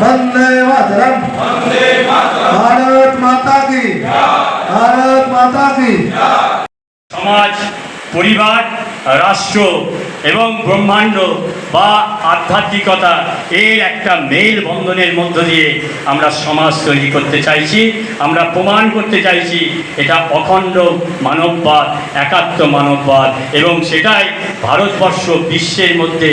वंदे मातरम। भारत माता की, भारत माता की। समाज, परिवार, राष्ट्र এবং ব্রহ্মাণ্ড বা আধ্যাত্মিকতা এর একটা মেল বন্ধনের মধ্য দিয়ে আমরা সমাজ তৈরি করতে চাইছি। আমরা প্রমাণ করতে চাইছি এটা অখণ্ড মানববাদ, একাত্ম মানববাদ, এবং সেটাই ভারতবর্ষ বিশ্বের মধ্যে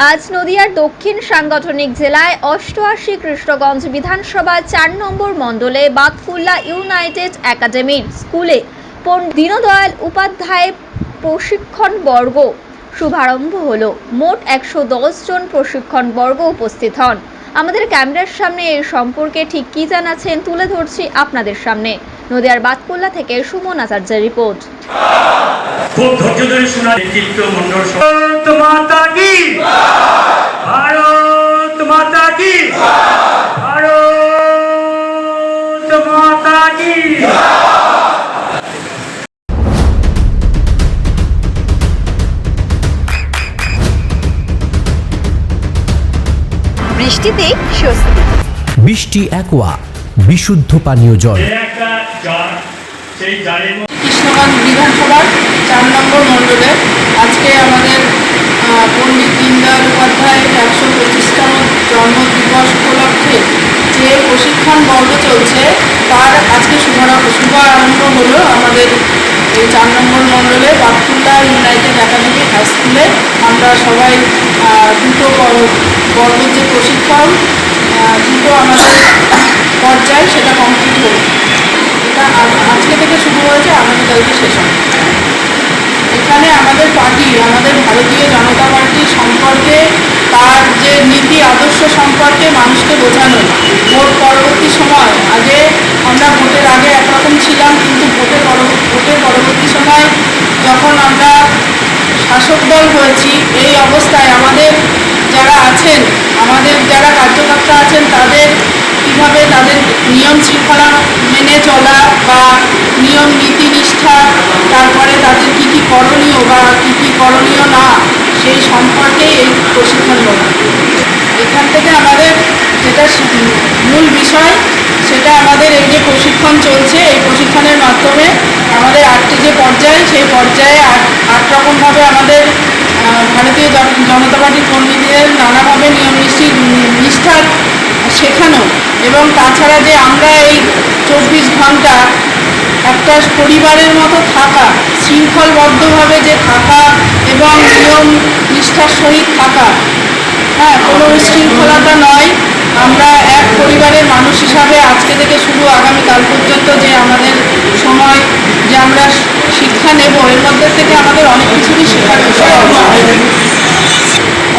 আজ নদিয়ার দক্ষিণ সাংগঠনিক জেলায় 88 কৃষ্ণগঞ্জ বিধানসভা 4 নম্বর মণ্ডলে বাতকুল্লা ইউনাইটেড একাডেমির স্কুলে দীনদয়াল উপাধ্যায় প্রশিক্ষণ বর্গ শুভারম্ভ হলো। মোট 110 জন প্রশিক্ষণ বর্গ উপস্থিত হন। আমাদের ক্যামেরার সামনে এই সম্পর্কে ঠিক কি জানাচ্ছেন তুলে ধরছি আপনাদের সামনে। নদিয়ার বাতকুল্লা থেকে সুমন আচার্যের রিপোর্ট। খুব ধৈর্য ধরে শোনা নেতৃত্ব মণ্ডল। ভারত মাতা কি, ভারত মাতা কি, ভারত মাতা কি। বৃষ্টিতে স্বস্তি। বৃষ্টি অ্যাকোয়া বিশুদ্ধ পানীয় জল। কৃষ্ণগঞ্জ বিধানসভার 4 নম্বর মণ্ডলে আজকে আমাদের পণ্ডিত দীনদয়াল উপাধ্যায় 125তম জন্মদিবস উপলক্ষে যে প্রশিক্ষণ বর্গ চলছে তার আজকে শুভারম্ভ হলো আমাদের এই 4 নম্বর মণ্ডলে বাতকুল্লা ইউনাইটেড একাডেমি হাই স্কুলে। আমরা সবাই দুটো বর্গের যে প্রশিক্ষণ দুটো আমাদের পর্যায়ে সেটা কমপ্লিট হলো। এটা আজকে থেকে শুরু হয়েছে, আগামীকালকে শেষ হবে। এখানে আমাদের পার্টি, আমাদের ভারতীয় জনতা পার্টি সম্পর্কে, তার যে নীতি আদর্শ সম্পর্কে মানুষকে বোঝানো। ভোট পরবর্তী সময়, আগে আমরা ভোটের আগে একরকম ছিলাম, কিন্তু ভোটের পরবর্তী সময় যখন আমরা শাসক দল হয়েছি, এই অবস্থায় আমাদের যারা আছেন, আমাদের যারা কার্যকর্তা আছেন, তাদের কীভাবে তাদের নিয়ম শৃঙ্খলা মেনে চলা বা নিয়ম নীতি নিষ্ঠা, তারপরে তাদের কী কী করণীয় বা কী কী করণীয় না, সেই সম্পর্কে এই প্রশিক্ষণ বলা। এখান থেকে আমাদের যেটা মূল বিষয়, সেটা আমাদের এই যে প্রশিক্ষণ চলছে, এই প্রশিক্ষণের মাধ্যমে আমাদের 8টি যে পর্যায়, সেই পর্যায়ে 8 রকমভাবে আমাদের ভারতীয় জনতা পার্টির কর্মীদের নানাভাবে নিয়ম নিষ্ঠা শেখানো, এবং তাছাড়া যে আমরা এই 24 ঘন্টা একটা পরিবারের মতো থাকা, শৃঙ্খলবদ্ধভাবে যে থাকা এবং নিয়ম নিষ্ঠার সহিত থাকা, হ্যাঁ, কোনো শৃঙ্খলতা নয়। আমরা এক পরিবারের মানুষ হিসাবে আজকে থেকে শুরু আগামীকাল পর্যন্ত যে আমাদের সময় যে আমরা শিক্ষা নেব, এর মধ্যে থেকে আমাদের অনেক কিছুরই শেখার বিষয়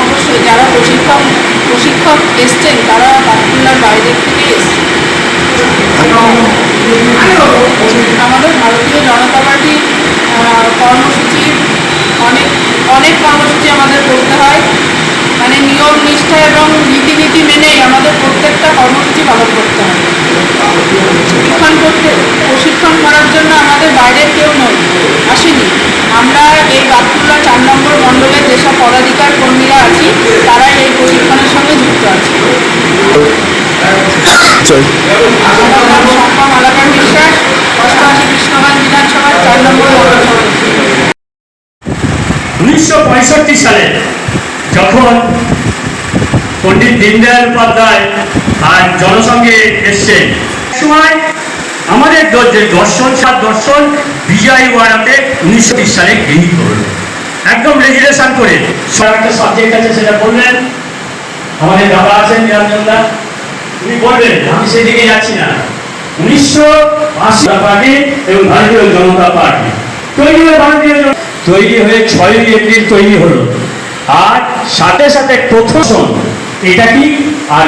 অবশ্যই। যারা প্রশিক্ষক এসছেন তারা বাতকুল্লার বাইরের থেকে এসছেন। আমাদের ভারতীয় জনতা পার্টির কর্মসূচি অনেক কর্মসূচি আমাদের করতে হয়, মানে নিয়ম নিষ্ঠা এবং রীতিনীতি মেনে আমাদের প্রত্যেকটা কর্মসূচি পালন করতে হয়। প্রশিক্ষণ করার জন্য আমাদের বাইরের কেউ আসেনি। আমরা এই বাতকুল্লা 4 নম্বর মণ্ডলে যেসব পদাধিকার কর্মীরা আছি, তারাই এই প্রশিক্ষণের সঙ্গে যুক্ত আছে। আমার নাম শম্পা মালাকার বিশ্বাস, 88 কৃষ্ণগঞ্জ বিধানসভার 4 নম্বর মণ্ডল। 1965 সালে যখন পণ্ডিত দীনদয়াল উপাধ্যায় আর জনসংঘে এসছেন, সময় আমাদের যে দর্শন বিজয় ওয়ারাতে 1930 সালে গৃহীত হল, একদম রেজুলেশন করে। একটা সাবজেক্ট আছে, সেটা বললেন আমাদের দাদা আছেন নিরঞ্জনদা, উনি বলবেন, আমি সেদিকে যাচ্ছি না। 1980 পার্টি এবং ভারতীয় জনতা পার্টি তৈরি হয়ে 6ই এপ্রিল তৈরি হলো। আর সাথে সাথে প্রথম এটা কি আর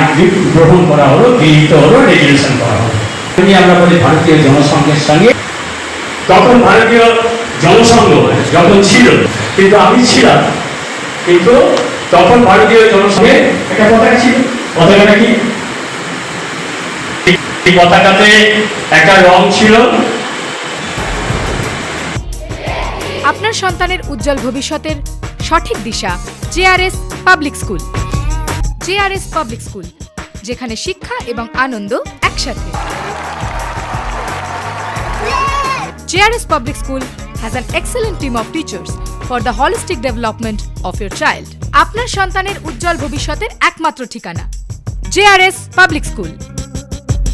গ্রহণ করা হলো, গৃহীত হলো, রেজুলেশন করা হলো। আমরা বলি ভারতীয় জনসংঘের সঙ্গে। তখন ভারতীয় জনসংঘ যখন ছিল, কিন্তু আমি ছিলাম, কিন্তু তখন ভারতীয় জনসংঘের একটা পতাকা ছিল। পতাকাটা কি? এই পতাকাতে একটা রং ছিল। আপনার সন্তানের উজ্জ্বল ভবিষ্যতের সঠিক দিশা JRS public school. JRS public school, যেখানে শিক্ষা এবং আনন্দ একসাথে। JRS Public School has an excellent team of teachers for the holistic development of your child. আপনার সন্তানের উজ্জ্বল ভবিষ্যতের একমাত্র ঠিকানা JRS Public School।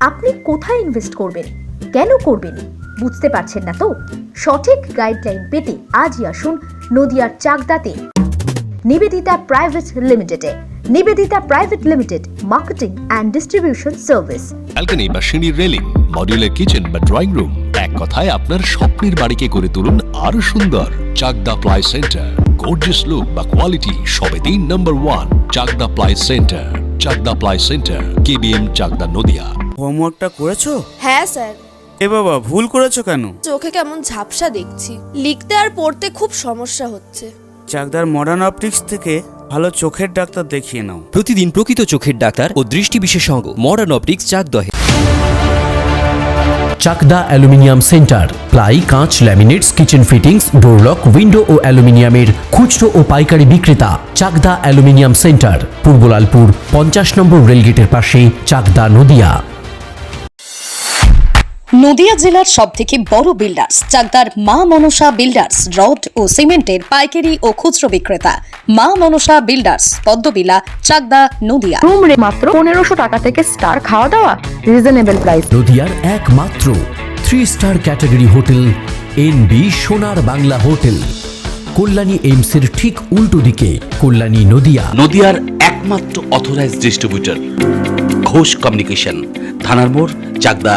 আপনি কোথায় ইনভেস্ট করবেন, কেন করবেন, বুঝতে পারছেন না তো? সঠিক গাইডলাইন পেতে আজই আসুন নদিয়ার চাকদাতে নিবেদিতা প্রাইভেট লিমিটেডে। Nivedita private limited, marketing and distribution service. Balcony বা সিঁড়ির রেলিং, মডিউলার কিচেন বা ড্রয়িং রুম, এক কথায় আপনার স্বপ্নের বাড়িকে করে তুলুন আরো সুন্দর। Chakda ply centre, gorgeous look বা কোয়ালিটি সবে 3 number 1 Chakda ply centre. Chakda ply centre, KBM Chakda Nadia. হোমওয়ার্কটা করেছো? হ্যাঁ স্যার। এ বাবা, ভুল করেছো কেন? চোখে কেমন ঝাপসা দেখছি, লিখতে আর পড়তে খুব সমস্যা হচ্ছে। চাকদার মডার্ন অপটিক্স থেকে ভালো চোখের ডাক্তার দেখিয়ে নাও। প্রতিদিন প্রকৃত চোখের ডাক্তার ও দৃষ্টি বিশেষজ্ঞ মডার্ন অপটিক্স চাকদহে। চাকদা অ্যালুমিনিয়াম সেন্টার, প্লাই, কাঁচ, laminates, kitchen fittings, door lock, window ও অ্যালুমিনিয়ামের খুচরো ও পাইকারি বিক্রেতা। চাকদা অ্যালুমিনিয়াম সেন্টার, পূর্ব লালপুর 50 নম্বর রেলগেটের পাশে, চাকদা নদিয়া। নদিয়া জেলার সবথেকে বড় বিল্ডার্স চাকদার মা মনসা বিল্ডার্স, রড ও সিমেন্টের পাইকারি ও খুচরো বিক্রেতা। মা মনসা বিল্ডার্স, পদ্মবিলা, চাকদা নদিয়া। রুম রে মাত্র 1500 টাকা থেকে স্টার, খাওয়া দাওয়া রিজনেবল প্রাইস। নদিয়ার একমাত্র 3 স্টার ক্যাটাগরি হোটেল NB সোনার বাংলা হোটেল, কল্যাণী এইমসের ঠিক উল্টো দিকে, কল্যাণী নদিয়া। নদিয়ার একমাত্র অথরাইজড ডিস্ট্রিবিউটর ঘোষ কমিউনিকেশন, থানার মোড়, চাকদা